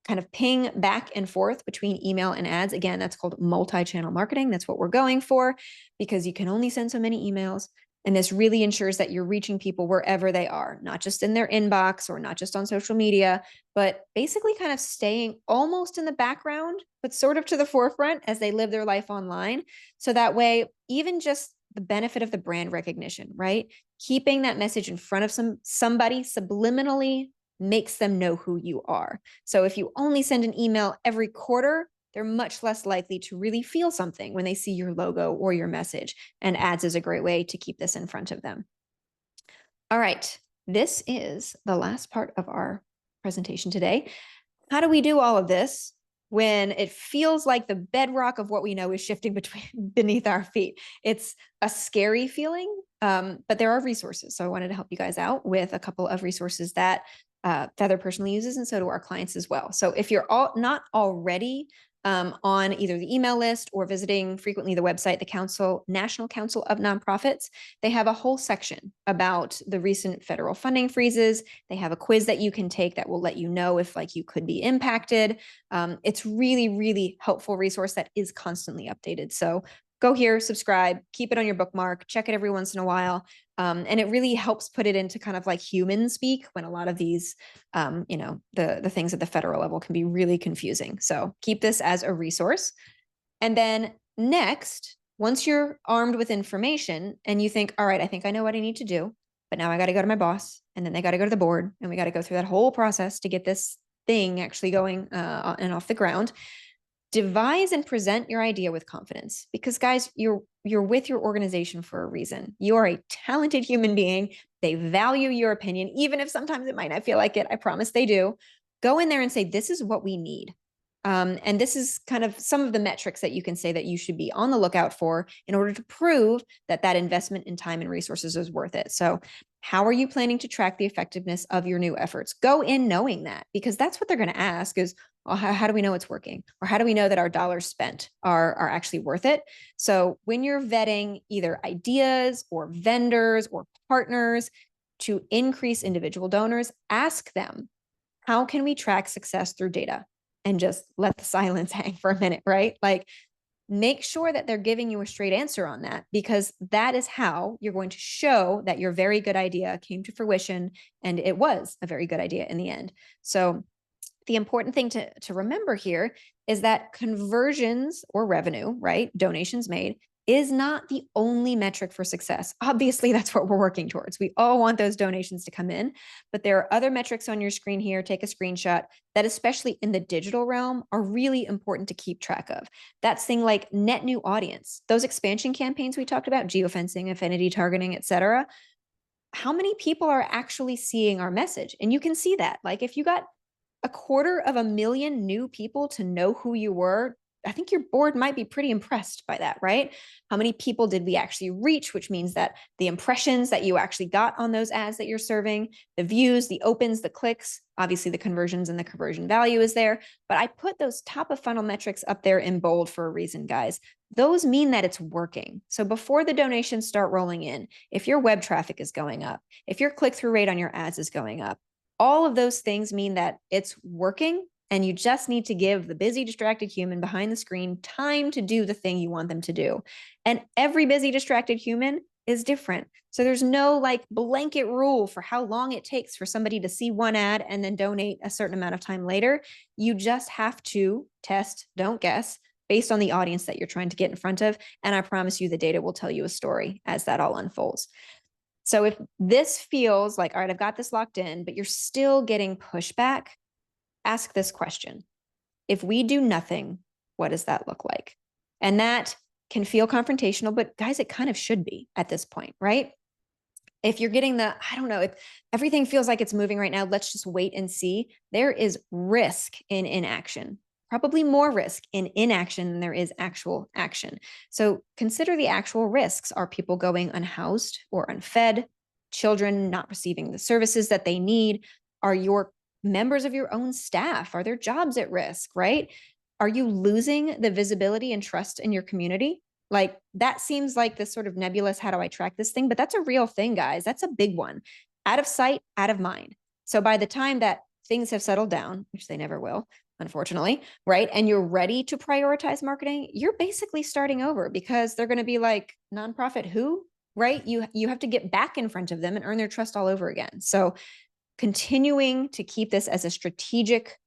kind of ping back and forth between email and ads. Again, that's called multi-channel marketing. That's what we're going for, because you can only send so many emails. And this really ensures that you're reaching people wherever they are, not just in their inbox or not just on social media, but basically kind of staying almost in the background, but sort of to the forefront as they live their life online. So that way, even just the benefit of the brand recognition, right? Keeping that message in front of somebody subliminally makes them know who you are. So if you only send an email every quarter, they're much less likely to really feel something when they see your logo or your message. And ads is a great way to keep this in front of them. All right, this is the last part of our presentation today. How do we do all of this when it feels like the bedrock of what we know is shifting beneath our feet? It's a scary feeling, but there are resources. So I wanted to help you guys out with a couple of resources that Feathr personally uses, and so do our clients as well. So if you're not already on either the email list or visiting frequently the website, the National Council of Nonprofits, they have a whole section about the recent federal funding freezes. They have a quiz that you can take that will let you know if you could be impacted. It's really, really helpful resource that is constantly updated. So go here, subscribe, keep it on your bookmark, check it every once in a while. And it really helps put it into kind of like human speak, when a lot of these, the things at the federal level can be really confusing. So keep this as a resource. And then next, once you're armed with information and you think, all right, I think I know what I need to do, but now I got to go to my boss, and then they got to go to the board, and we got to go through that whole process to get this thing actually going and off the ground. Devise and present your idea with confidence, because guys, you're with your organization for a reason. You're a talented human being. They value your opinion, even if sometimes it might not feel like it. I promise they do. Go in there and say, this is what we need. And this is kind of some of the metrics that you can say that you should be on the lookout for in order to prove that that investment in time and resources is worth it. So how are you planning to track the effectiveness of your new efforts? Go in knowing that, because that's what they're going to ask is, well, how do we know it's working? Or how do we know that our dollars spent are actually worth it? So when you're vetting either ideas or vendors or partners to increase individual donors, ask them, how can we track success through data? And just let the silence hang for a minute, right? Make sure that they're giving you a straight answer on that, because that is how you're going to show that your very good idea came to fruition and it was a very good idea in the end. So the important thing to remember here is that conversions or revenue, right? Donations made, is not the only metric for success. Obviously, that's what we're working towards. We all want those donations to come in, but there are other metrics on your screen here. Take a screenshot that, especially in the digital realm, are really important to keep track of. That's thing like net new audience, those expansion campaigns we talked about, geofencing, affinity targeting, et cetera. How many people are actually seeing our message? And you can see that. Like if you got 250,000 new people to know who you were, I think your board might be pretty impressed by that, right? How many people did we actually reach, which means that the impressions that you actually got on those ads that you're serving, the views, the opens, the clicks, obviously the conversions and the conversion value is there. But I put those top of funnel metrics up there in bold for a reason, guys. Those mean that it's working. So before the donations start rolling in, if your web traffic is going up, if your click-through rate on your ads is going up, all of those things mean that it's working, and you just need to give the busy, distracted human behind the screen time to do the thing you want them to do. And every busy, distracted human is different. So there's no like blanket rule for how long it takes for somebody to see one ad and then donate a certain amount of time later. You just have to test, don't guess, based on the audience that you're trying to get in front of. And I promise you the data will tell you a story as that all unfolds. So if this feels like, all right, I've got this locked in, but you're still getting pushback, ask this question. If we do nothing, what does that look like? And that can feel confrontational, but guys, it kind of should be at this point, right? If you're getting the, I don't know, if everything feels like it's moving right now, let's just wait and see. There is risk in inaction, probably more risk in inaction than there is actual action. So consider the actual risks. Are people going unhoused or unfed? Children not receiving the services that they need? Are your members of your own staff, are their jobs at risk, right? Are you losing the visibility and trust in your community? Like that seems like this sort of nebulous, how do I track this thing? But that's a real thing, guys. That's a big one. Out of sight, out of mind. So by the time that things have settled down, which they never will, unfortunately, right? And you're ready to prioritize marketing, you're basically starting over because they're going to be like, nonprofit who? Right? You have to get back in front of them and earn their trust all over again. So continuing to keep this as a strategic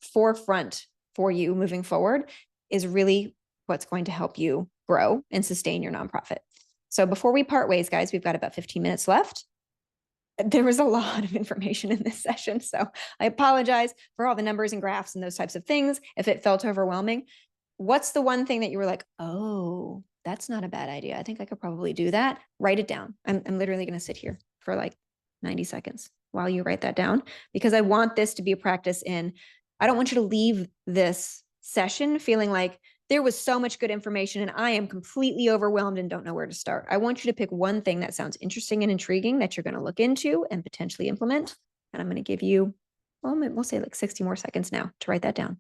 forefront for you moving forward is really what's going to help you grow and sustain your nonprofit. So before we part ways, guys, we've got about 15 minutes left. There was a lot of information in this session, so I apologize for all the numbers and graphs and those types of things if it felt overwhelming. What's the one thing that you were like, oh, that's not a bad idea. I think I could probably do that. Write it down. I'm literally going to sit here for like 90 seconds while you write that down, because I want this to be a practice in, I don't want you to leave this session feeling like there was so much good information and I am completely overwhelmed and don't know where to start. I want you to pick one thing that sounds interesting and intriguing that you're going to look into and potentially implement. And I'm going to give you, well, we'll say like 60 more seconds now to write that down.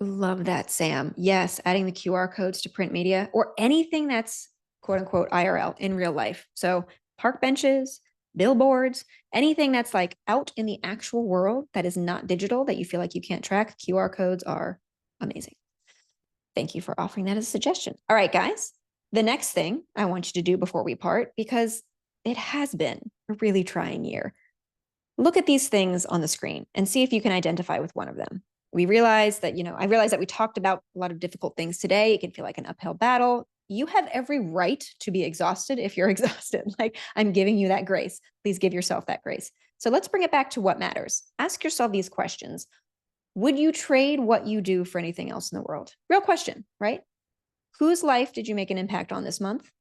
Love that, Sam. Yes, adding the QR codes to print media or anything that's quote unquote IRL in real life. So park benches, billboards, anything that's like out in the actual world that is not digital that you feel like you can't track, QR codes are amazing. Thank you for offering that as a suggestion. All right, guys, the next thing I want you to do before we part, because it has been a really trying year, look at these things on the screen and see if you can identify with one of them. We realize that, I realize that we talked about a lot of difficult things today. It can feel like an uphill battle. You have every right to be exhausted if you're exhausted. Like, I'm giving you that grace. Please give yourself that grace. So let's bring it back to what matters. Ask yourself these questions. Would you trade what you do for anything else in the world? Real question, right? Whose life did you make an impact on this month?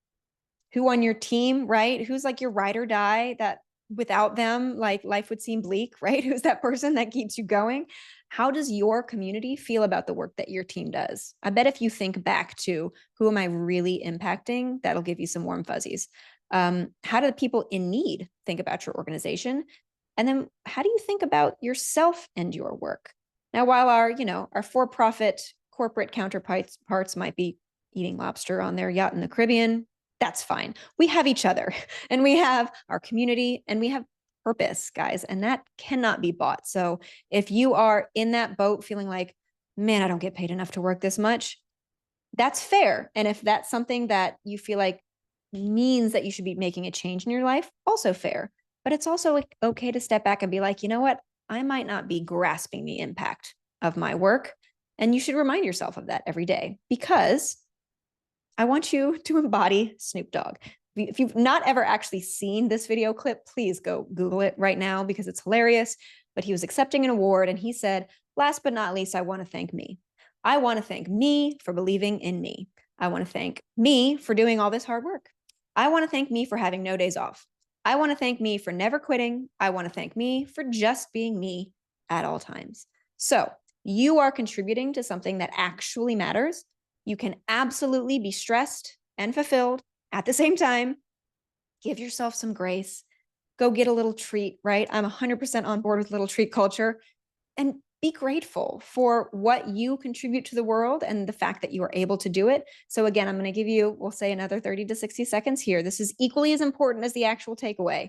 Who on your team, right? Who's like your ride or die that without them, like life would seem bleak, right? Who's that person that keeps you going? How does your community feel about the work that your team does? I bet if you think back to who am I really impacting, that'll give you some warm fuzzies. How do the people in need think about your organization? And then how do you think about yourself and your work? Now, while our for-profit corporate counterparts might be eating lobster on their yacht in the Caribbean, that's fine. We have each other and we have our community and we have purpose, guys, and that cannot be bought. So if you are in that boat feeling like, man, I don't get paid enough to work this much, that's fair. And if that's something that you feel like means that you should be making a change in your life, also fair. But it's also okay to step back and be like, you know what? I might not be grasping the impact of my work. And you should remind yourself of that every day, because I want you to embody Snoop Dogg. If you've not ever actually seen this video clip, please go Google it right now because it's hilarious. But he was accepting an award and he said, last but not least, I want to thank me. I want to thank me for believing in me. I want to thank me for doing all this hard work. I want to thank me for having no days off. I want to thank me for never quitting. I want to thank me for just being me at all times. So you are contributing to something that actually matters. You can absolutely be stressed and fulfilled at the same time. Give yourself some grace. Go get a little treat, right? I'm 100% on board with little treat culture. And be grateful for what you contribute to the world and the fact that you are able to do it. So again, I'm going to give you, we'll say, another 30 to 60 seconds here. This is equally as important as the actual takeaway.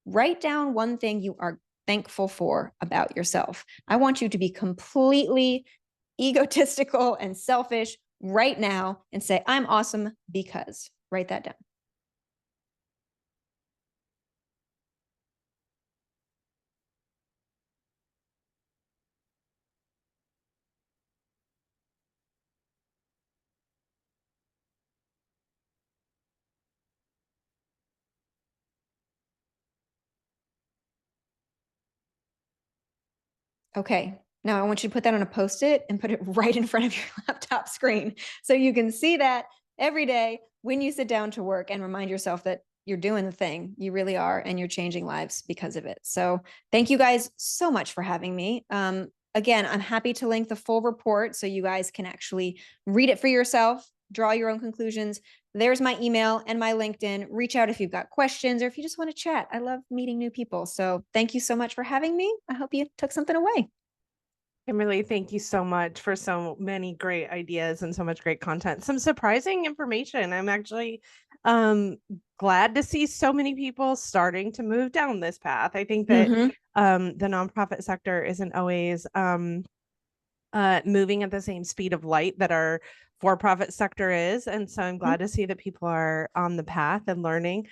Write down one thing you are thankful for about yourself. I want you to be completely egotistical and selfish right now and say, I'm awesome because. Write that down. Okay, now I want you to put that on a Post-it and put it right in front of your laptop screen so you can see that every day when you sit down to work, and remind yourself that you're doing the thing. You really are, and you're changing lives because of it. So thank you guys so much for having me. Again, I'm happy to link the full report so you guys can actually read it for yourself, draw your own conclusions. There's my email and my LinkedIn. Reach out if you've got questions or if you just want to chat. I love meeting new people. So thank you so much for having me. I hope you took something away. Kimberly, thank you so much for so many great ideas and so much great content. Some surprising information. I'm actually um, glad to see so many people starting to move down this path. I think that the nonprofit sector isn't always moving at the same speed of light that our for-profit sector is. And so I'm glad to see that people are on the path and learning.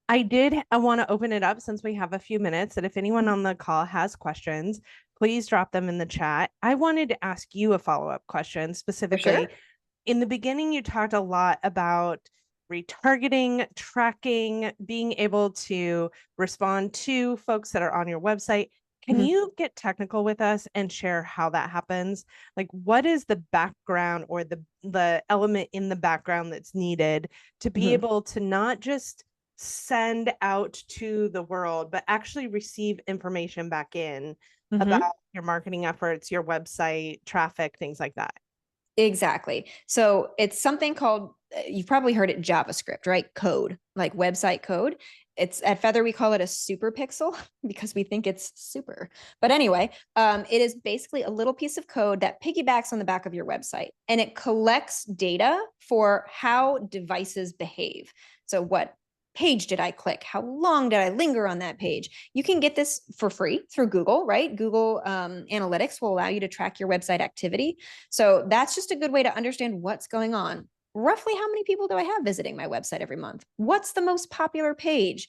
I want to open it up, since we have a few minutes, that if anyone on the call has questions, please drop them in the chat. I wanted to ask you a follow-up question specifically. In the beginning, you talked a lot about retargeting, tracking, being able to respond to folks that are on your website. Can you get technical with us and share how that happens? Like, what is the background or the element in the background that's needed to be able to not just send out to the world, but actually receive information back in about your marketing efforts, your website, traffic, things like that? Exactly. So it's something called, you've probably heard it, JavaScript, right? Code, like website code. It's at Feathr, we call it a super pixel because we think it's super. But anyway, it is basically a little piece of code that piggybacks on the back of your website, and it collects data for how devices behave. So what page did I click? How long did I linger on that page? You can get this for free through Google, right? Google Analytics will allow you to track your website activity. So that's just a good way to understand what's going on. Roughly how many people do I have visiting my website every month? What's the most popular page?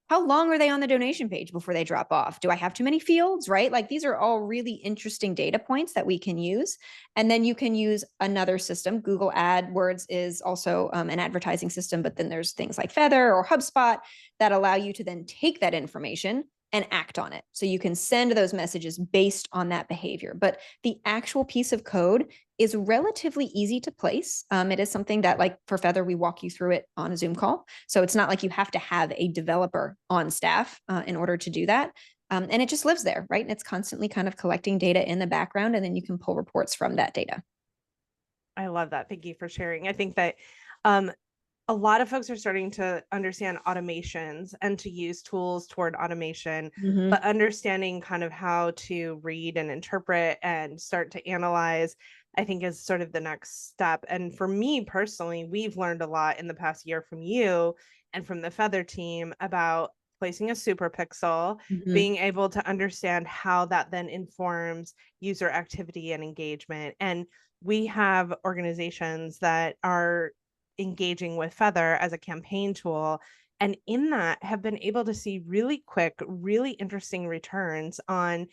How long are they on the donation page before they drop off? Do I have too many fields, right? Like, these are all really interesting data points that we can use. And then you can use another system. Google AdWords is also an advertising system, but then there's things like Feathr or HubSpot that allow you to then take that information and act on it. So you can send those messages based on that behavior. But the actual piece of code is relatively easy to place. It is something that, like for Feathr, we walk you through it on a Zoom call. So it's not like you have to have a developer on staff in order to do that. And it just lives there, right? And it's constantly kind of collecting data in the background, and then you can pull reports from that data. I love that. Thank you for sharing. I think that um, a lot of folks are starting to understand automations and to use tools toward automation, but understanding kind of how to read and interpret and start to analyze, I think, is sort of the next step. And for me personally, we've learned a lot in the past year from you and from the Feathr team about placing a super pixel, Mhm. being able to understand how that then informs user activity and engagement. And we have organizations that are engaging with Feathr as a campaign tool, and in that have been able to see really quick, really interesting returns on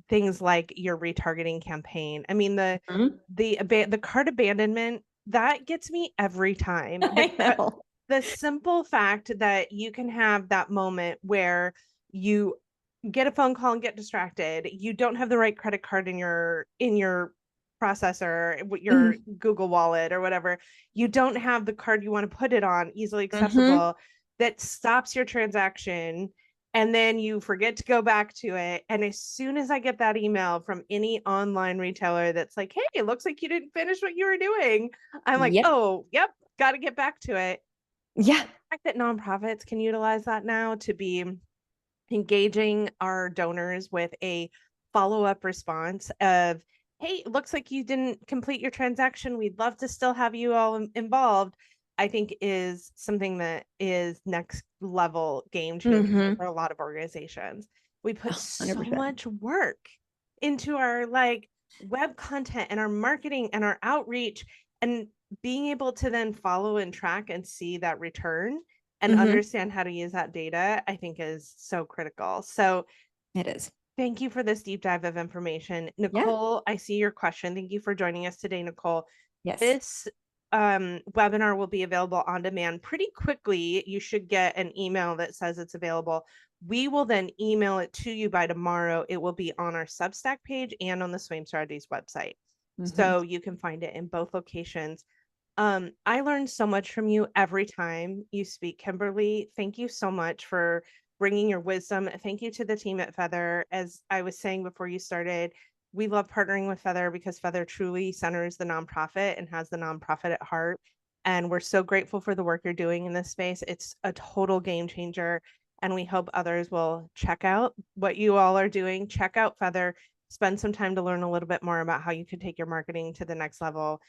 things like your retargeting campaign. I mean, Mhm. the cart abandonment, that gets me every time. I know. The simple fact that you can have that moment where you get a phone call and get distracted, you don't have the right credit card in your processor, your Mhm. Google Wallet or whatever, you don't have the card you want to put it on easily Mhm. accessible, that stops your transaction, and then you forget to go back to it. And as soon as I get that email from any online retailer that's like, hey, it looks like you didn't finish what you were doing, I'm like, Yep. oh, yep, got to get back to it. Yeah. The fact that nonprofits can utilize that now to be engaging our donors with a follow-up response of, hey, it looks like you didn't complete your transaction, we'd love to still have you all involved, I think is something that is next level game changing Mhm. for a lot of organizations. We put so 100%. much work into our like web content and our marketing and our outreach, and being able to then follow and track and see that return and Mhm. understand how to use that data, I think is so critical. So It is. thank you for this deep dive of information. Yeah. Nicole, I see your question. Thank you for joining us today, Nicole. Yes. This webinar will be available on demand pretty quickly. You should get an email that says it's available. We will then email it to you by tomorrow. It will be on our Substack page and on the Swaim Strategies website. Mhm. So you can find it in both locations. I learned so much from you every time you speak, Kimberly. Thank you so much for bringing your wisdom. Thank you to the team at Feathr. As I was saying before you started, we love partnering with Feathr because Feathr truly centers the nonprofit and has the nonprofit at heart. And we're so grateful for the work you're doing in this space. It's a total game changer. And we hope others will check out what you all are doing. Check out Feathr, spend some time to learn a little bit more about how you can take your marketing to the next level.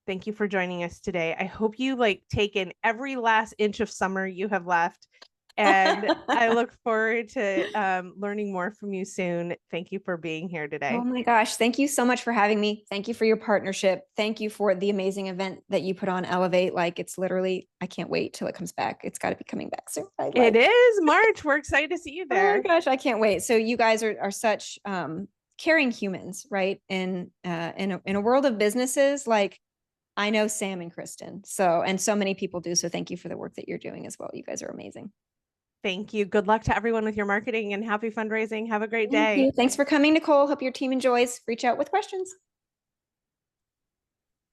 Thank you for joining us today. I hope you like take in every last inch of summer you have left. And I look forward to learning more from you soon. Thank you for being here Oh today. my gosh. Thank you so much for having me. Thank you for your partnership. Thank you for the amazing event that you put on Elevate. Like it's literally, I can't wait till it comes back. It's got to be coming back soon. It is March. We're excited to see you Oh my there. gosh, I can't wait. So you guys are such caring humans, right? In a world of businesses, like I know Sam and Kristen. So and so many people do. So thank you for the work that you're doing as well. You guys are amazing. Thank you. Good luck to everyone with your marketing and happy fundraising. Have a great Thank day. you. Thanks for coming, Nicole. Hope your team enjoys. Reach out with questions.